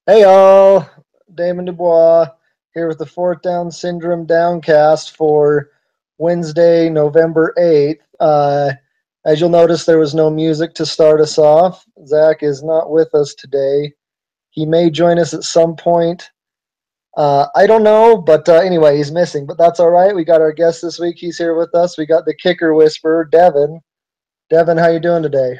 Hey all, Damon Dubois here with the Fourth Down Syndrome Downcast for Wednesday, November 8th. As you'll notice, there was no music to start us off. Zach is not with us today. He may join us at some point. I don't know, but anyway, he's missing. But that's all right. We got our guest this week. He's here with us. We got the kicker whisperer, Devin. Devin, how you doing today?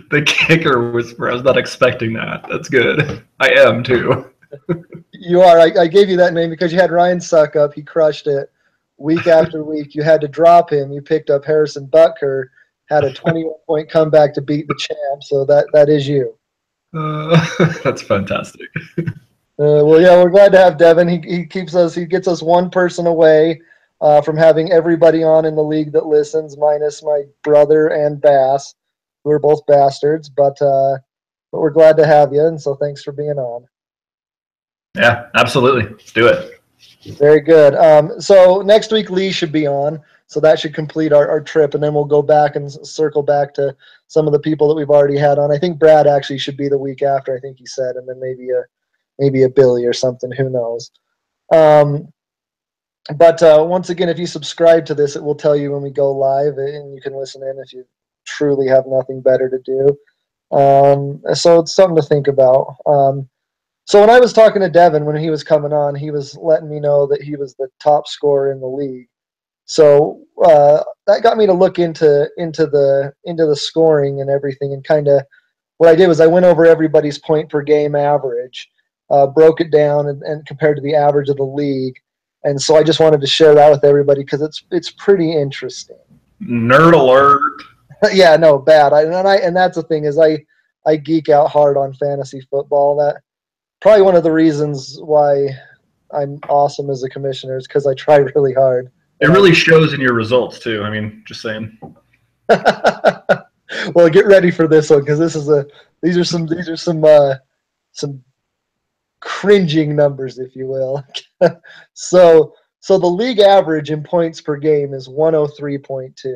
The kicker whisper. I was not expecting that. That's good. I am too. You are. I gave you that name because you had Ryan suck up. He crushed it week after week. You had to drop him. You picked up Harrison Butker, had a 21-point comeback to beat the champ. So that is you. That's fantastic. Well, yeah, we're glad to have Devin. He keeps us. He gets us one person away from having everybody on in the league that listens, minus my brother and Bass, who are both bastards. But we're glad to have you, and so thanks for being on. Yeah, absolutely. Let's do it. Very good. So next week Lee should be on, so that should complete our trip, and then we'll go back and circle back to some of the people that we've already had on. I think Brad actually should be the week after, I think he said, and then maybe a Billy or something. Who knows? But once again, if you subscribe to this, it will tell you when we go live, and you can listen in if you truly have nothing better to do. So it's something to think about. So when I was talking to Devin when he was coming on, he was letting me know that he was the top scorer in the league. So that got me to look into the scoring and everything, and kind of what I did was I went over everybody's point per game average, broke it down and compared to the average of the league, and so I just wanted to share that with everybody because it's pretty interesting. Nerd alert. Yeah, no, bad. And that's the thing is I geek out hard on fantasy football. That probably one of the reasons why I'm awesome as a commissioner is because I try really hard. It really shows in your results too. I mean, just saying. Well, get ready for this one because these are some cringing numbers, if you will. So the league average in points per game is 103.2,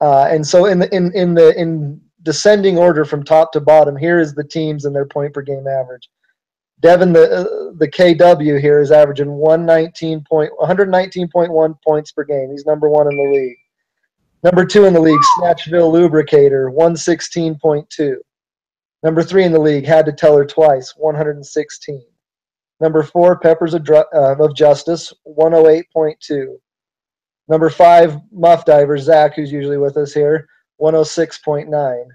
and so in descending order from top to bottom, here is the teams and their point per game average. Devin, the KW here is averaging 119.1 points per game. He's number one in the league. Number two in the league, Snatchville Lubricator, 116.2. Number three in the league, Had to Tell Her Twice, 116. Number four, Peppers of Justice, 108.2. Number five, Muff Diver, Zach, who's usually with us here, 106.9.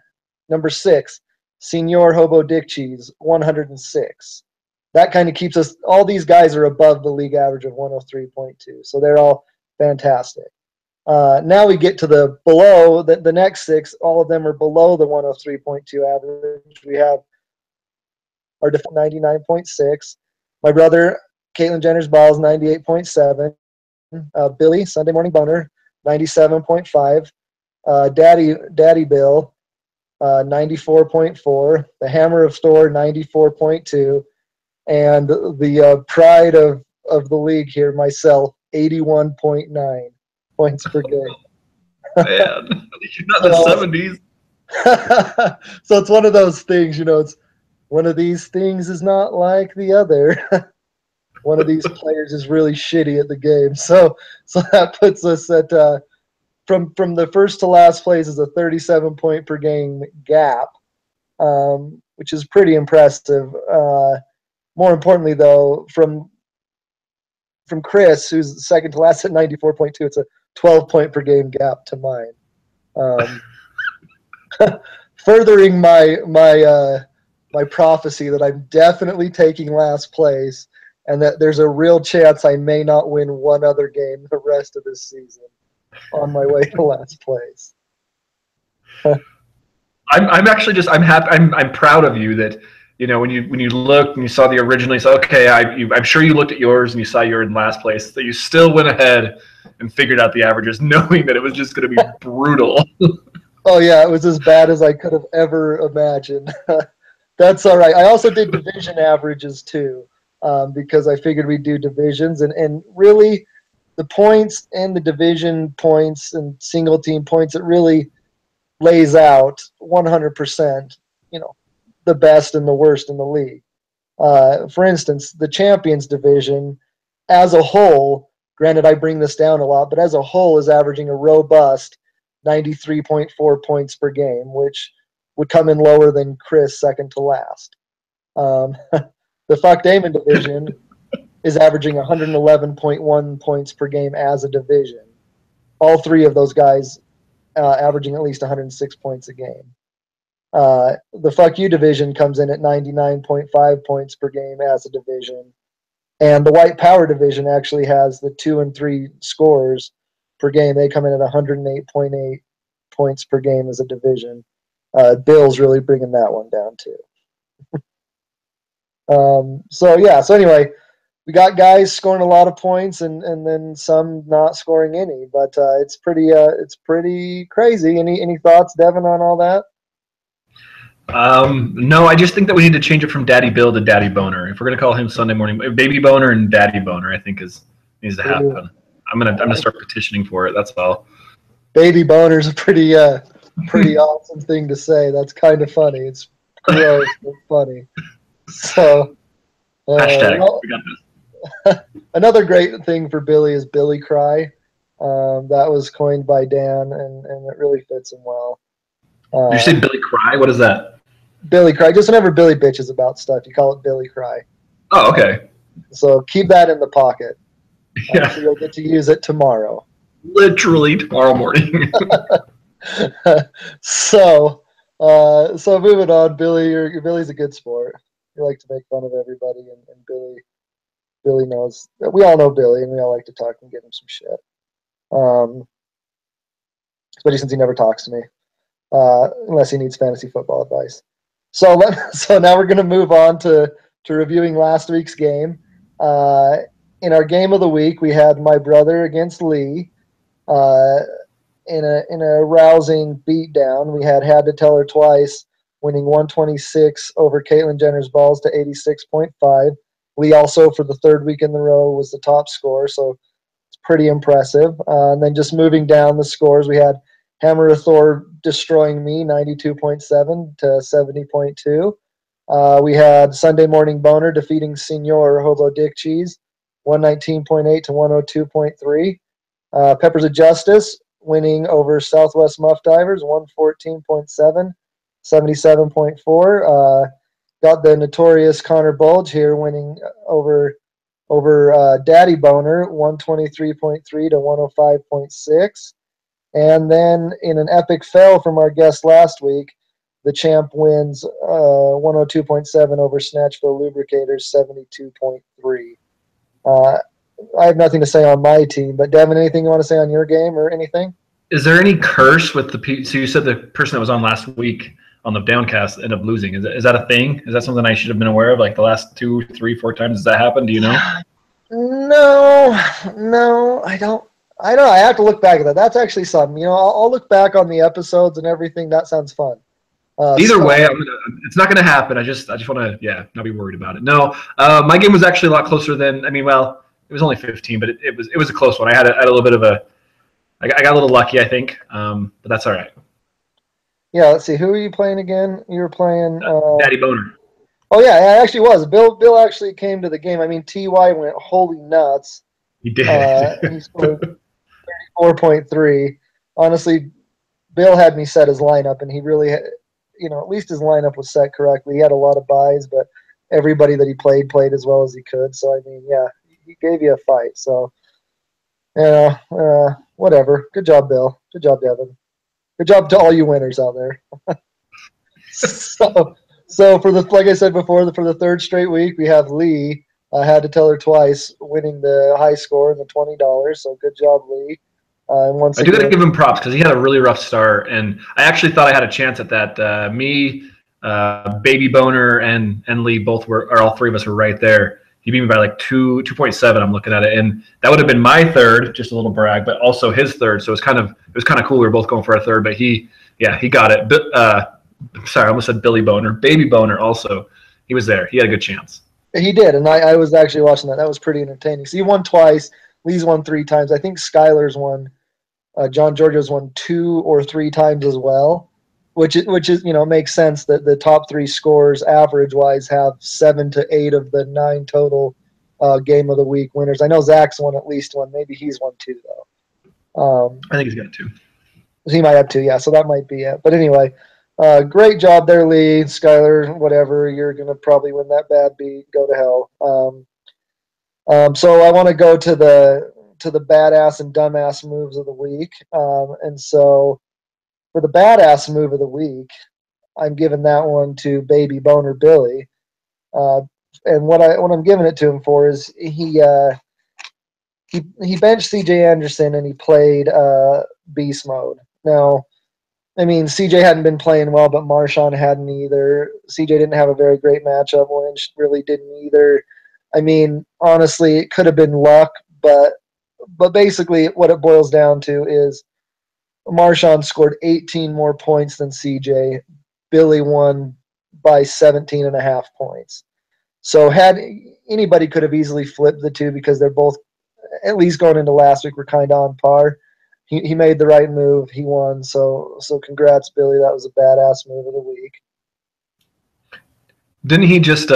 Number six, Senor Hobo Dick Cheese, 106. That kind of keeps us, all these guys are above the league average of 103.2. So they're all fantastic. Now we get to the next six, all of them are below the 103.2 average. We have our 99.6. My brother, Caitlin Jenner's Balls, 98.7. Billy, Sunday Morning Boner, 97.5. Daddy Bill, 94.4. The Hammer of Thor, 94.2. And the pride of the league here, myself, 81.9 points per game. Man, you're not in the 70s. So it's one of those things, it's one of these things is not like the other. One of these players is really shitty at the game. So that puts us at from the first to last place is a 37 point per game gap, which is pretty impressive. More importantly, though, from Chris, who's second to last at 94.2, it's a 12 point per game gap to mine. Furthering my prophecy that I'm definitely taking last place, and that there's a real chance I may not win one other game the rest of this season on my way to last place. I'm actually I'm happy. I'm proud of you that, when you looked and you saw the original, you said, okay, I'm sure you looked at yours and you saw you're in last place, that you still went ahead and figured out the averages, knowing that it was just going to be brutal. Oh yeah, it was as bad as I could have ever imagined. That's all right. I also did division averages too, because I figured we'd do divisions, and really the points and the division points and single team points, it really lays out 100%, the best and the worst in the league. For instance, the champions division as a whole, granted I bring this down a lot, but as a whole is averaging a robust 93.4 points per game, which would come in lower than Chris, second to last. The Fuck Damon division is averaging 111.1 points per game as a division. All three of those guys averaging at least 106 points a game. The Fuck You division comes in at 99.5 points per game as a division. And the White Power division actually has the 2 and 3 scores per game. They come in at 108.8 points per game as a division. Bill's really bringing that one down too. So anyway, we got guys scoring a lot of points and then some not scoring any, but it's pretty crazy. Any thoughts, Devin, on all that? No, I just think that we need to change it from Daddy Bill to Daddy Boner. If we're gonna call him Sunday morning, Baby Boner and Daddy Boner, I think needs to happen. Ooh. I'm gonna start petitioning for it. That's all. Baby Boner's a pretty awesome thing to say. That's kind of funny. It's gross but funny. So hashtag. We got this. Another great thing for Billy is Billy Cry. That was coined by Dan, and it really fits him well. Did you say Billy Cry? What is that? Billy Cry. Just whenever Billy bitches about stuff, you call it Billy Cry. Oh, okay. So keep that in the pocket. Yeah. So you'll get to use it tomorrow. Literally tomorrow morning. So moving on, Billy. Billy's a good sport. You like to make fun of everybody, and Billy knows. We all know Billy, and we all like to talk and give him some shit. Especially since he never talks to me, unless he needs fantasy football advice. So now we're going to move on to reviewing last week's game. In our game of the week, we had my brother against Lee. In a rousing beatdown, we had to tell her twice, winning 126 over Caitlyn Jenner's balls to 86.5. Lee also, for the third week in a row, was the top scorer, so it's pretty impressive. And then just moving down the scores, we had Hammer of Thor destroying me, 92.7 to 70.2. We had Sunday Morning Boner defeating Senor Hobo Dick Cheese, 119.8 to 102.3. Peppers of Justice winning over Southwest Muff Divers, 114.7, 77.4. Got the notorious Connor Bulge here winning over Daddy Boner, 123.3 to 105.6. And then in an epic fail from our guest last week, the champ wins 102.7 over Snatchville Lubricators, 72.3. I have nothing to say on my team, but Devin, anything you want to say on your game or anything? Is there any curse with so you said the person that was on last week on the Downcast ended up losing. Is that a thing? Is that something I should have been aware of, like the last 2, 3, 4 times? Does that happen? Do you know? No, I don't. I don't know. I have to look back at that. That's actually something. I'll look back on the episodes and everything. That sounds fun. Either way, it's not going to happen. I just want to, not be worried about it. No, my game was actually a lot closer than. It was only 15, but it was a close one. I had a little bit of I got a little lucky, I think, but that's all right. Yeah, let's see. Who are you playing again? You were playing Daddy Boner. Oh yeah, it actually was. Bill actually came to the game. TY went holy nuts. He did. He scored 34.3. Honestly, Bill had me set his lineup, and he really, at least his lineup was set correctly. He had a lot of buys, but everybody that he played as well as he could. So he gave you a fight. So whatever. Good job, Bill. Good job, Devin. Good job to all you winners out there. So like I said before, for the third straight week, we have Lee. I had to tell her twice, winning the high score and the $20. So good job, Lee. And once I do got to give him props because he had a really rough start, and I actually thought I had a chance at that. Me, Baby Boner, and Lee all three of us were right there. He beat me by like 2.7. I'm looking at it, and that would have been my third, just a little brag, but also his third. So it was kind of cool. We were both going for a third, but he got it. Sorry, I almost said Billy Boner. Baby Boner also, he was there. He had a good chance. He did, and I was actually watching that. That was pretty entertaining. So he won twice. Lee's won 3 times. I think Skylar's won. John Giorgio's won 2 or 3 times as well. which is makes sense that the top three scores average wise have 7 to 8 of the 9 total game of the week winners. I know Zach's won at least one. Maybe he's won 2 though. I think he's got 2. He might have 2, yeah. So that might be it. But anyway, great job there, Lee, Skyler, whatever. You're gonna probably win that bad beat. Go to hell. So I want to go to the badass and dumbass moves of the week. And so for the badass move of the week, I'm giving that one to Baby Boner Billy. And what I'm giving it to him for is he benched CJ Anderson and he played beast mode. Now, I mean, CJ hadn't been playing well, but Marshawn hadn't either. CJ didn't have a very great matchup. Lynch really didn't either. I mean, honestly, it could have been luck, but basically what it boils down to is Marshawn scored 18 more points than CJ. Billy won by 17 and a half points. So anybody could have easily flipped the two because they're both, at least going into last week, were kind of on par. He made the right move. He won. So congrats, Billy. That was a badass move of the week. Didn't he just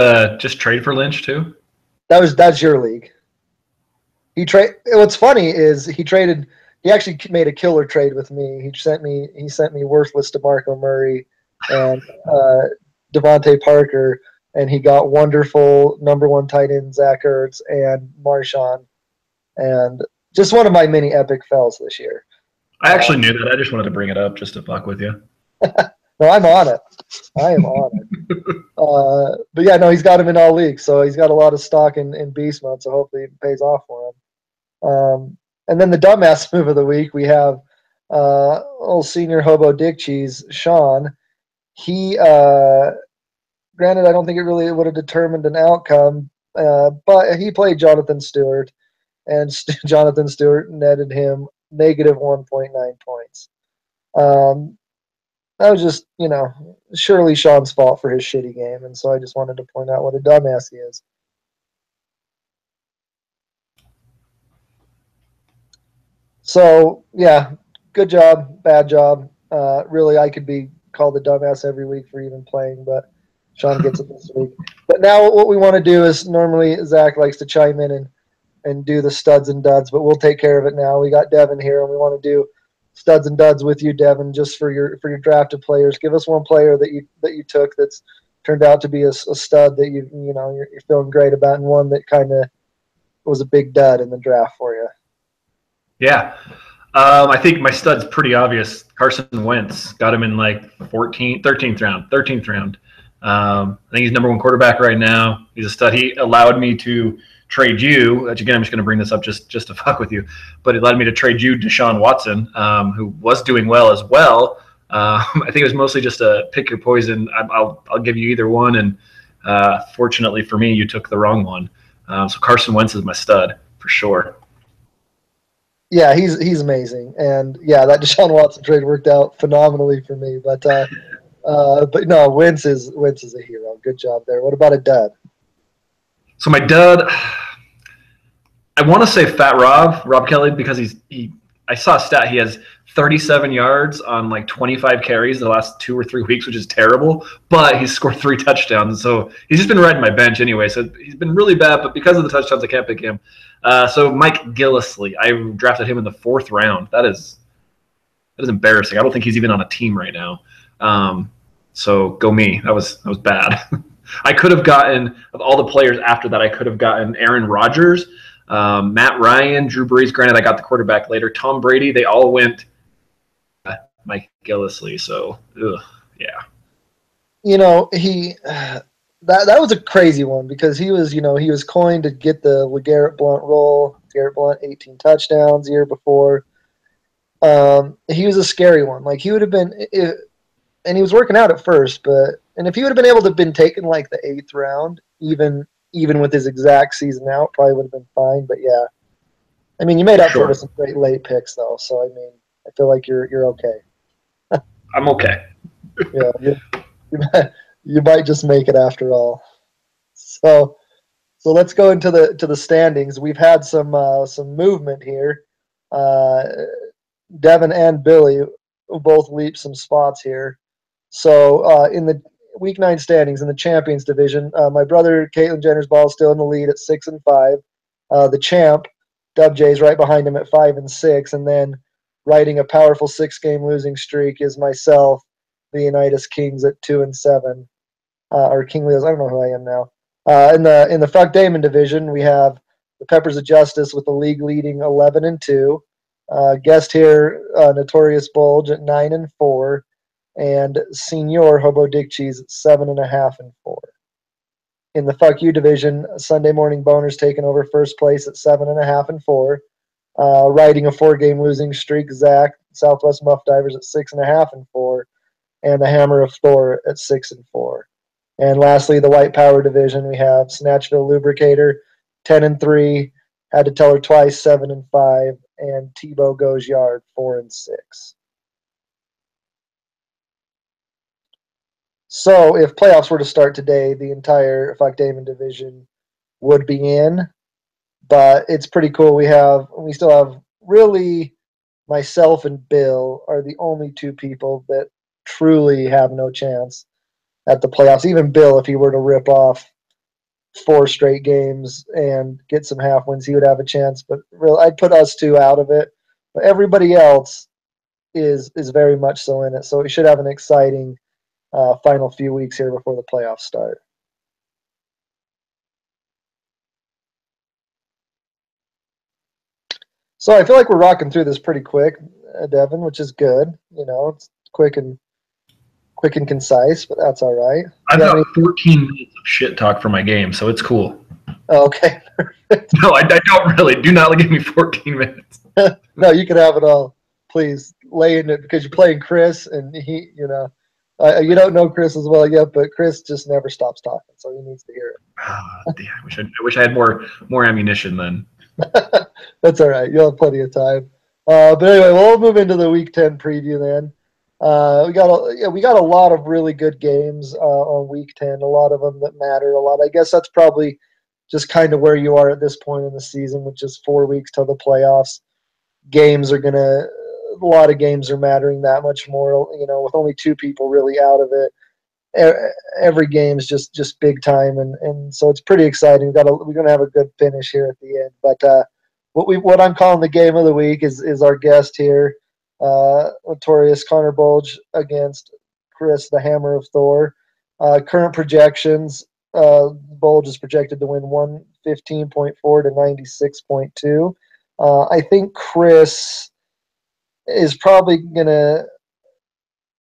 trade for Lynch too? That's your league. What's funny is he actually made a killer trade with me. He sent me worthless DeMarco Murray and Devontae Parker, and he got wonderful number 1 tight end Zach Ertz and Marshawn, and just one of my many epic fells this year. I actually knew that. I just wanted to bring it up just to fuck with you. No, I'm on it. I am on it. But yeah, no, he's got him in all leagues, so he's got a lot of stock in beast mode, so hopefully it pays off for him. And then the dumbass move of the week, we have old senior hobo dick cheese, Sean. He, granted, I don't think it really would have determined an outcome, but he played Jonathan Stewart, and Jonathan Stewart netted him negative 1.9 points. That was just, surely Sean's fault for his shitty game, and so I just wanted to point out what a dumbass he is. So, yeah, good job, bad job. Really, I could be called a dumbass every week for even playing, but Sean gets it this week. But now what we want to do is, normally Zach likes to chime in and do the studs and duds, but we'll take care of it now. We got Devin here, and we want to do studs and duds with you, Devin, just for your drafted players. Give us one player that you took that's turned out to be a stud that you're feeling great about, and one that kind of was a big dud in the draft for you. Yeah. I think my stud's pretty obvious. Carson Wentz, got him in like 13th round. I think he's number 1 quarterback right now. He's a stud. He allowed me to trade you, which again, I'm just going to bring this up just to fuck with you, but it allowed me to trade you Deshaun Watson, who was doing well as well. I think it was mostly just a pick your poison. I'll give you either one, and fortunately for me, you took the wrong one. So Carson Wentz is my stud for sure. Yeah, he's amazing, and yeah, that Deshaun Watson trade worked out phenomenally for me. But no, Wentz is a hero. Good job there. What about a dud? So my dud, I want to say Fat Rob Kelly, because I saw a stat. He has 37 yards on like 25 carries the last 2 or 3 weeks, which is terrible. But he's scored 3 touchdowns, so he's just been riding my bench anyway. So he's been really bad, but because of the touchdowns, I can't pick him. So Mike Gillislee, I drafted him in the 4th round. That is embarrassing. I don't think he's even on a team right now. So go me. That was bad. I could have gotten, of all the players after that, I could have gotten Aaron Rodgers, Matt Ryan, Drew Brees. Granted, I got the quarterback later. Tom Brady. They all went Mike Gillislee. So, yeah. That was a crazy one because he was coined to get the LeGarrette Blount role. Garrett Blount, 18 touchdowns the year before. He was a scary one. Like, he would have been, and he was working out at first, and if he would have been able to have been taken like the 8th round, even with his exact season out, probably would have been fine. But yeah, I mean, you made up for it with some great late picks, though. So I mean, I feel like you're okay. I'm okay. Yeah, you might just make it after all. So let's go into the standings. We've had some movement here. Devin and Billy both leaped some spots here. So in the Week 9 standings in the Champions Division, my brother Caitlyn Jenner's ball is still in the lead at 6-5. The champ, Dub J's, right behind him at 5-6, and then riding a powerful 6-game losing streak is myself, the Unitas Kings at 2-7, or King Leos. I don't know who I am now. In the Fuck Damon division, we have the Peppers of Justice with the league leading 11-2. Guest here, Notorious Bulge at 9-4, and Senior Hobo Dick Cheese at 7.5-4. In the Fuck You division, Sunday Morning Boners taking over first place at 7.5-4. Riding a 4-game losing streak, Zach, Southwest Muff Divers at 6.5-4, and the Hammer of Thor at 6-4. And lastly, the White Power division, we have Snatchville Lubricator 10-3, Had to Tell Her Twice 7-5, and Tebow Goes Yard 4-6. So if playoffs were to start today, the entire Fuck Damon division would be in. But it's pretty cool. We still have really myself and Bill are the only two people that truly have no chance at the playoffs. Even Bill, if he were to rip off 4 straight games and get some half wins, he would have a chance. But really, I'd put us two out of it. But everybody else is very much so in it. So we should have an exciting final few weeks here before the playoffs start. So I feel like we're rocking through this pretty quick, Devin, which is good. It's quick and concise, but that's all right. I've got 14 minutes of shit talk for my game, so it's cool. Okay. No, I don't really. Do not give me 14 minutes. No, you can have it all. Please lay in it because you're playing Chris, and he, you don't know Chris as well yet, but Chris just never stops talking, so he needs to hear it. Damn, I wish I had more ammunition then. That's all right. You'll have plenty of time. But anyway, we'll move into the Week 10 preview then. We got a lot of really good games on Week 10. A lot of them that matter a lot. I guess that's probably just kind of where you are at this point in the season, with just 4 weeks till the playoffs. A lot of games are mattering that much more. With only 2 people really out of it. Every game's just big time, and so it's pretty exciting. We're gonna have a good finish here at the end. But what I'm calling the game of the week is our guest here, Notorious Connor Bulge against Chris the Hammer of Thor. Current projections, Bulge is projected to win 115.4 to 96.2. I think Chris is probably gonna.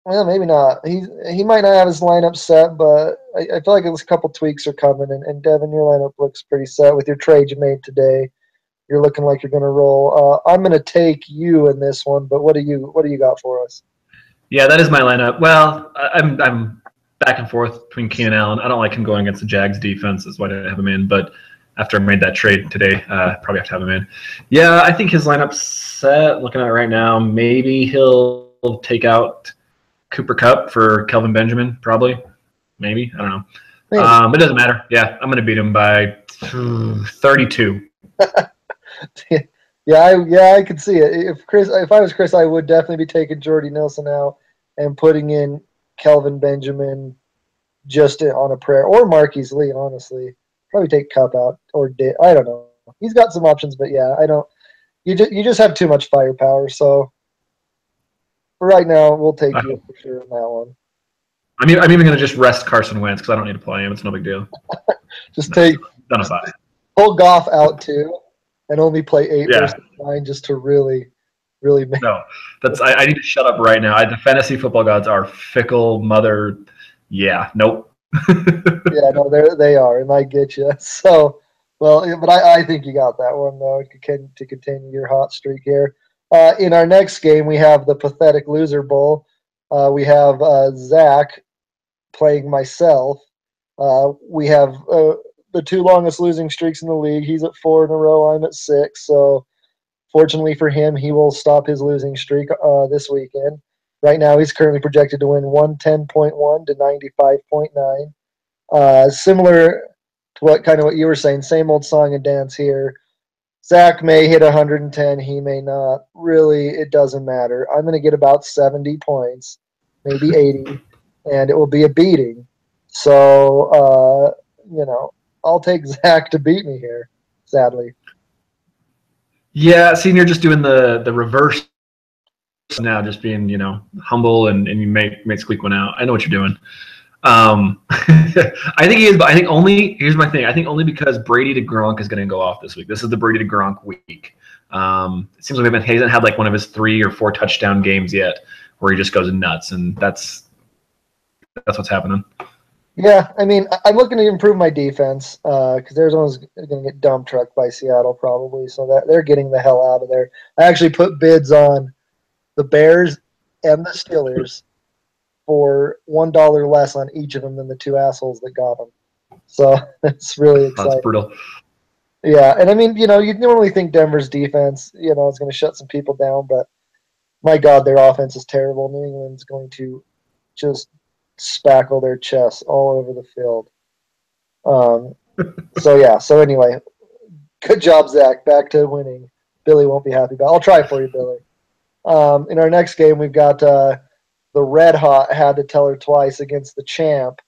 Well, maybe not. He might not have his lineup set, but I feel like a couple tweaks are coming. And Devin, your lineup looks pretty set with your trade you made today. You're looking like you're going to roll. I'm going to take you in this one, but what do you got for us? Yeah, that is my lineup. Well, I'm back and forth between Keenan Allen. I don't like him going against the Jags defense. That's why I didn't have him in. But after I made that trade today, probably have to have him in. Yeah, I think his lineup's set. Looking at it right now, maybe he'll take out Cooper Kupp for Kelvin Benjamin, probably. Maybe. I don't know. It doesn't matter. Yeah, I'm going to beat him by 32. Yeah, I can see it. If I was Chris, I would definitely be taking Jordy Nelson out and putting in Kelvin Benjamin just on a prayer, or Marquise Lee. Honestly, probably take Kupp out or I don't know. He's got some options, but yeah, I don't. You just have too much firepower. So for right now, we'll take you for sure on that one. I'm even going to just rest Carson Wentz because I don't need to play him. It's no big deal. Pull Goff out too, and only play 8 versus 9 just to really make. No, I need to shut up right now. The fantasy football gods are fickle mother. Yeah, nope. Yeah, no, they are, and I get you. So, well, but I think you got that one though to continue your hot streak here. In our next game, we have the Pathetic Loser Bowl. We have Zach playing myself. We have the 2 longest losing streaks in the league. He's at 4 in a row. I'm at 6. So, fortunately for him, he will stop his losing streak this weekend. Right now, he's currently projected to win 110.1 to 95.9. Similar to what you were saying, same old song and dance here. Zach may hit 110, he may not. Really, it doesn't matter. I'm going to get about 70 points, maybe 80. and it will be a beating. So, I'll take Zach to beat me here, sadly. Yeah, see, you're just doing the reverse now, just being humble and you may squeak one out. I know what you're doing. I think he is, but I think only here's my thing. I think only because Brady to Gronk is going to go off this week. This is the Brady to Gronk week. It seems like he hasn't had like one of his 3 or 4 touchdown games yet, where he just goes nuts, and that's what's happening. Yeah, I mean, I'm looking to improve my defense because Arizona's going to get dump trucked by Seattle probably, so that they're getting the hell out of there. I actually put bids on the Bears and the Steelers for $1 less on each of them than the 2 assholes that got them. So it's really exciting. That's brutal. Yeah, and I mean, you normally think Denver's defense, is going to shut some people down, but my God, their offense is terrible. New England's going to just spackle their chests all over the field. So anyway, good job, Zach. Back to winning. Billy won't be happy, but I'll try for you, Billy. In our next game, we've got the Red Hot had to tell her twice against the champ.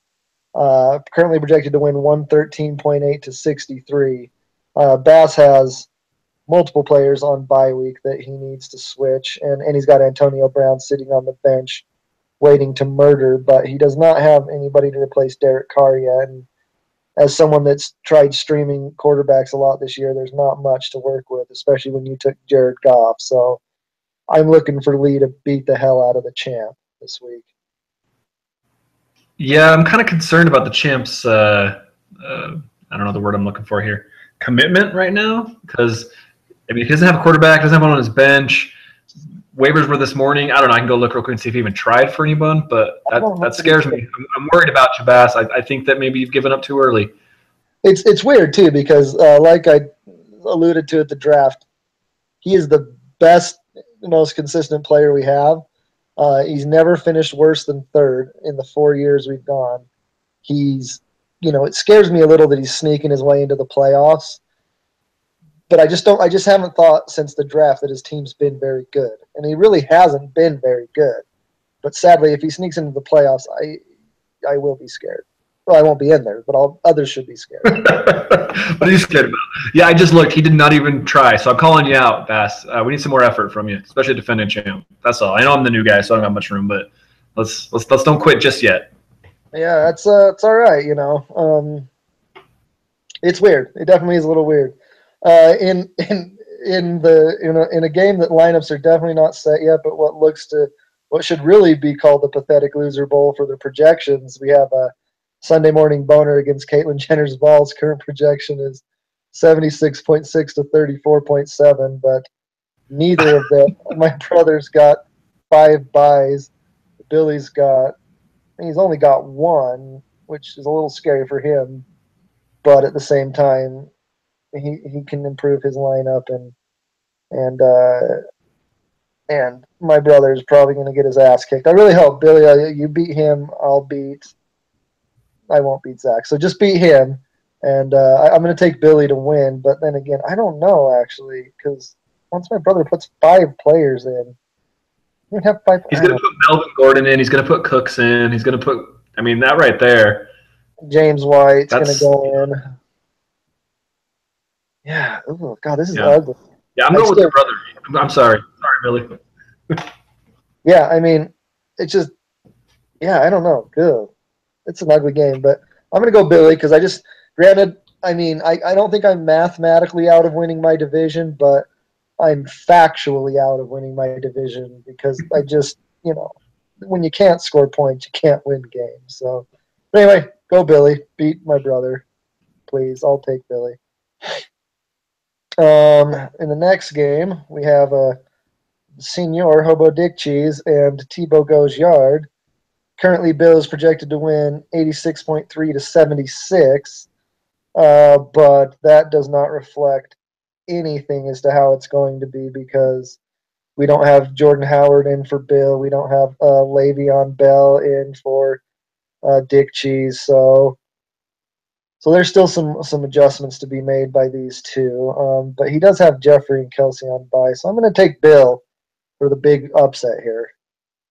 Currently projected to win 113.8 to 63. Bass has multiple players on bye week that he needs to switch, and he's got Antonio Brown sitting on the bench waiting to murder, but he does not have anybody to replace Derek Carr yet. And as someone that's tried streaming quarterbacks a lot this year, there's not much to work with, especially when you took Jared Goff. So I'm looking for Lee to beat the hell out of the champ this week. Yeah, I'm kind of concerned about the champ's, I don't know the word I'm looking for here, commitment right now, because he doesn't have a quarterback, doesn't have one on his bench. Waivers were this morning. I don't know. I can go look real quick and see if he even tried for anyone, but that scares me. I'm worried about Chabas. I think that maybe you've given up too early. It's weird, too, because like I alluded to at the draft, he is the best, most consistent player we have. He's never finished worse than third in the 4 years we've gone. He's, it scares me a little that he's sneaking his way into the playoffs. But I just haven't thought since the draft that his team's been very good. And he really hasn't been very good. But sadly, if he sneaks into the playoffs, I will be scared. Well, I won't be in there, but others should be scared. What are you scared about? Yeah, I just looked. He did not even try. So I'm calling you out, Bass. We need some more effort from you, especially defending champ. That's all. I know I'm the new guy, so I don't have much room, but let's don't quit just yet. Yeah, it's all right, It's weird. It definitely is a little weird. In a game that lineups are definitely not set yet, but what should really be called the pathetic loser bowl for the projections, we have a Sunday morning boner against Caitlyn Jenner's balls. Current projection is 76.6 to 34.7, but neither of them. My brother's got 5 buys. Billy's he's only got 1, which is a little scary for him, but at the same time, he can improve his lineup, and my brother is probably going to get his ass kicked. I really hope, Billy, you beat him. I won't beat Zach. So just beat him, and I'm going to take Billy to win. But then again, I don't know, actually, because once my brother puts 5 players in, he's going to put Melvin Gordon in. He's going to put Cooks in. He's going to put – that right there. James White's going to go in. Yeah. Oh, God, this is ugly. Yeah, I'm going with your brother. I'm sorry. Sorry, Billy. Yeah, it's just – I don't know. Good. It's an ugly game, but I'm going to go Billy because I don't think I'm mathematically out of winning my division, but I'm factually out of winning my division because I just, when you can't score points, you can't win games. So, anyway, go Billy. Beat my brother. Please, I'll take Billy. In the next game, we have Senior Hobo Dick Cheese and Tebow Goes Yard. Currently, Bill is projected to win 86.3 to 76, but that does not reflect anything as to how it's going to be because we don't have Jordan Howard in for Bill. We don't have Le'Veon Bell in for Dick Cheese. So there's still some adjustments to be made by these two. But he does have Jeffrey and Kelsey on bye. So I'm going to take Bill for the big upset here,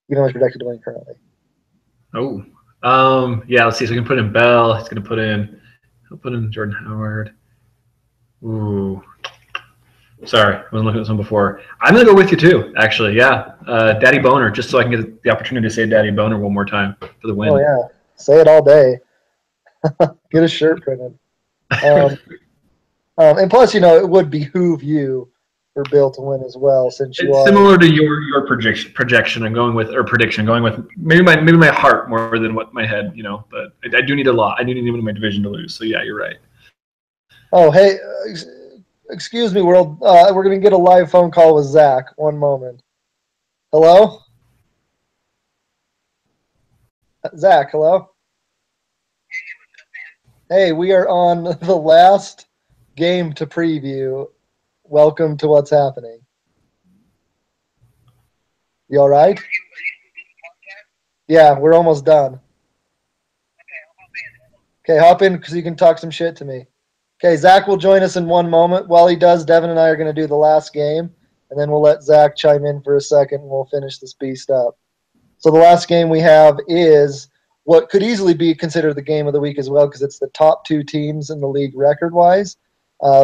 even though he's projected to win currently. Oh, Yeah, let's see. So we can put in Bell. He'll put in Jordan Howard. Ooh. Sorry, I wasn't looking at this one before. I'm going to go with you too, actually. Yeah. Daddy Boner, just so I can get the opportunity to say Daddy Boner one more time for the win. Oh, yeah. Say it all day. Get a shirt printed. And plus, it would behoove you for Bill to win as well, since you It's are similar to your projection. I'm going with prediction. Going with maybe my heart more than what my head. But I do need a lot. I do need even my division to lose. So yeah, you're right. Oh, hey, excuse me, world. We're going to get a live phone call with Zach. One moment. Hello? Zach, hello? Hey, we are on the last game to preview. Welcome to What's Happening. You all right? Yeah, we're almost done. Okay, hop in because you can talk some shit to me. Okay, Zach will join us in one moment. While he does, Devin and I are going to do the last game, and then we'll let Zach chime in for a second, and we'll finish this beast up. So the last game we have is what could easily be considered the game of the week as well, because it's the top two teams in the league record-wise.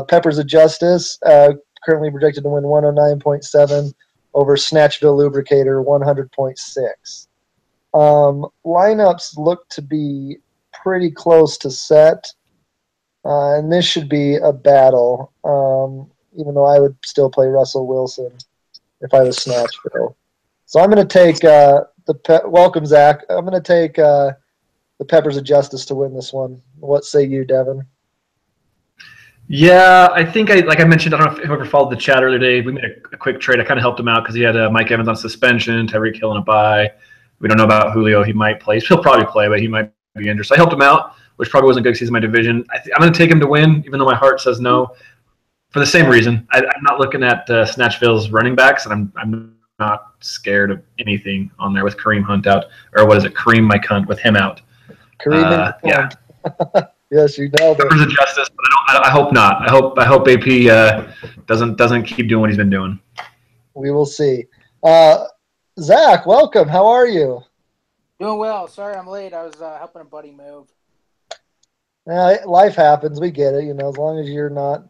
Peppers of Justice, currently projected to win 109.7 over Snatchville Lubricator 100.6. Lineups look to be pretty close to set. And this should be a battle, even though I would still play Russell Wilson if I was Snatchville. So I'm going to take welcome, Zach. I'm going to take the Peppers of Justice to win this one. What say you, Devin? Yeah, I think like I mentioned, I don't know if whoever followed the chat earlier today, we made a quick trade. I kind of helped him out because he had Mike Evans on suspension, Tyreek Hill on a bye. We don't know about Julio. He might play. He'll probably play, but he might be injured. So I helped him out, which probably wasn't good because he's in my division. I'm going to take him to win, even though my heart says no, for the same reason. I'm not looking at Snatchville's running backs, and I'm not scared of anything on there with Kareem Hunt out. Or what is it? Kareem my cunt with him out. Kareem yeah. Yes, you nailed it. Peppers of Justice, but I hope not. I hope AP doesn't keep doing what he's been doing. We will see. Zach, welcome. How are you? Doing well. Sorry I'm late. I was helping a buddy move. Life happens. We get it. As long as you're not,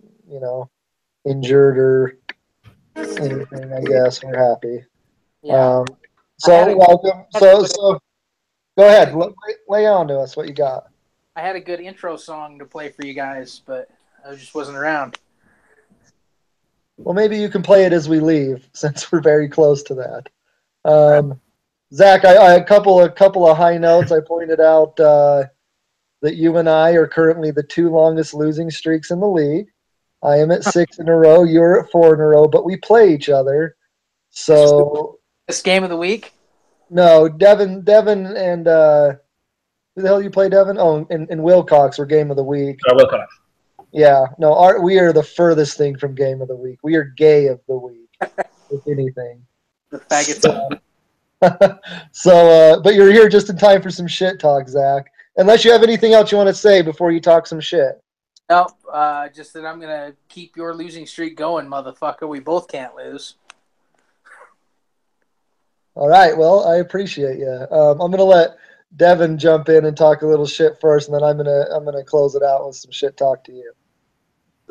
injured or anything, I guess we're happy. Yeah. Welcome. So go ahead. Lay on to us what you got. I had a good intro song to play for you guys, but I just wasn't around. Well, maybe you can play it as we leave, since we're very close to that. Zach, a couple of high notes. I pointed out that you and I are currently the two longest losing streaks in the league. I am at 6 in a row. You're at 4 in a row, but we play each other. So this game of the week? No, Devin, and who the hell you play, Devin? Oh, and Wilcox were game of the week. Wilcox. Yeah, no, we are the furthest thing from game of the week. We are gay of the week, if anything. The faggots. But you're here just in time for some shit talk, Zach. Unless you have anything else you want to say before you talk some shit. No, just that I'm going to keep your losing streak going, motherfucker. We both can't lose. All right, well, I appreciate you. I'm going to let Devin jump in and talk a little shit first, and then I'm gonna close it out with some shit talk to you.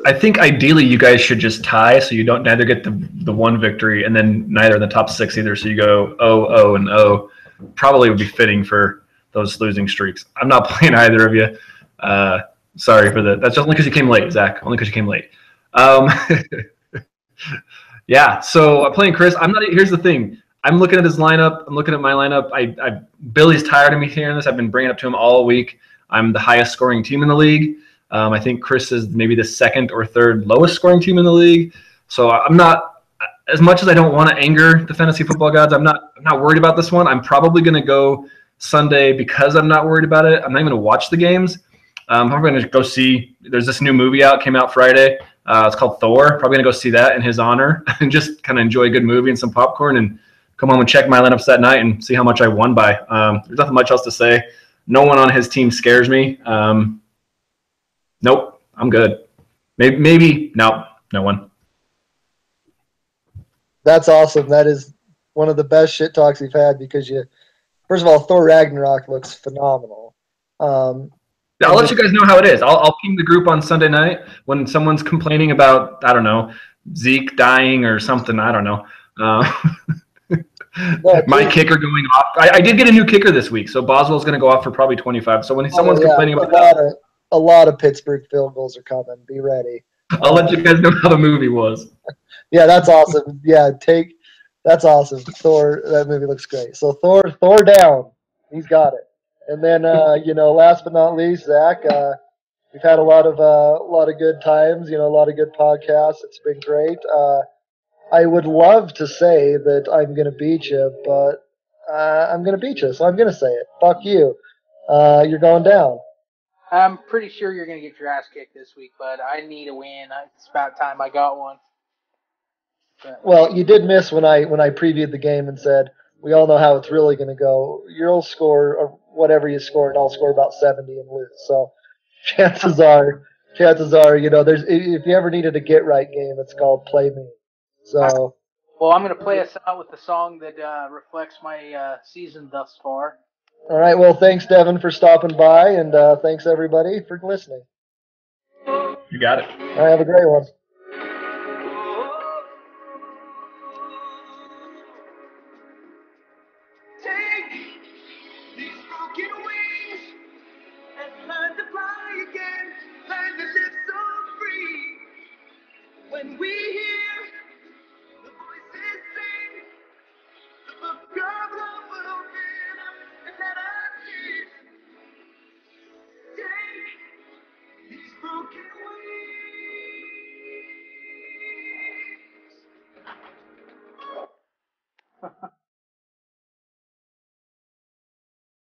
I think ideally you guys should just tie, so you don't neither get the one victory and then neither in the top 6 either. So you go 0, 0, and 0. Probably would be fitting for those losing streaks. I'm not playing either of you. Sorry for that. That's just only because you came late, Zach. Only because you came late. Yeah. So I'm playing Chris. I'm not. Here's the thing. I'm looking at his lineup. I'm looking at my lineup. Billy's tired of me hearing this. I've been bringing it up to him all week. I'm the highest scoring team in the league. I think Chris is maybe the second or third lowest scoring team in the league. So I'm not, as much as I don't want to anger the fantasy football gods, I'm not worried about this one. I'm probably going to go Sunday because I'm not worried about it. I'm not even going to watch the games. I'm probably going to go see, there's this new movie came out Friday. It's called Thor. Probably going to go see that in his honor and just kind of enjoy a good movie and some popcorn and come home and check my lineups that night and see how much I won by. There's nothing much else to say. No one on his team scares me. Nope, I'm good. Maybe no one. That's awesome. That is one of the best shit talks we've had because you First of all, Thor Ragnarok looks phenomenal. I'll let you guys know how it is. I'll ping the group on Sunday night when someone's complaining about, I don't know, Zeke dying or something. I don't know. My kicker going off. I did get a new kicker this week, so Boswell's going to go off for probably 25. So when someone's complaining about that, a lot of Pittsburgh field goals are coming. Be ready. I'll let you guys know how the movie was. Yeah, that's awesome. Yeah, that's awesome. Thor, that movie looks great. So Thor down. He's got it. And then last but not least, Zach. We've had a lot of good times. A lot of good podcasts. It's been great. I would love to say that I'm going to beat you, but I'm going to beat you, so I'm going to say it. Fuck you. You're going down. I'm pretty sure you're going to get your ass kicked this week, but I need a win. It's about time I got one. But. Well, you did miss when I previewed the game and said, we all know how it's really going to go. You'll score, or whatever you score, and I'll score about 70 and lose. So chances are, there's if you ever needed a get-right game, it's called Play Me. So, well, I'm going to play us out with the song that reflects my season thus far. All right. Well, thanks, Devin, for stopping by, and thanks, everybody, for listening. You got it. All right. Have a great one.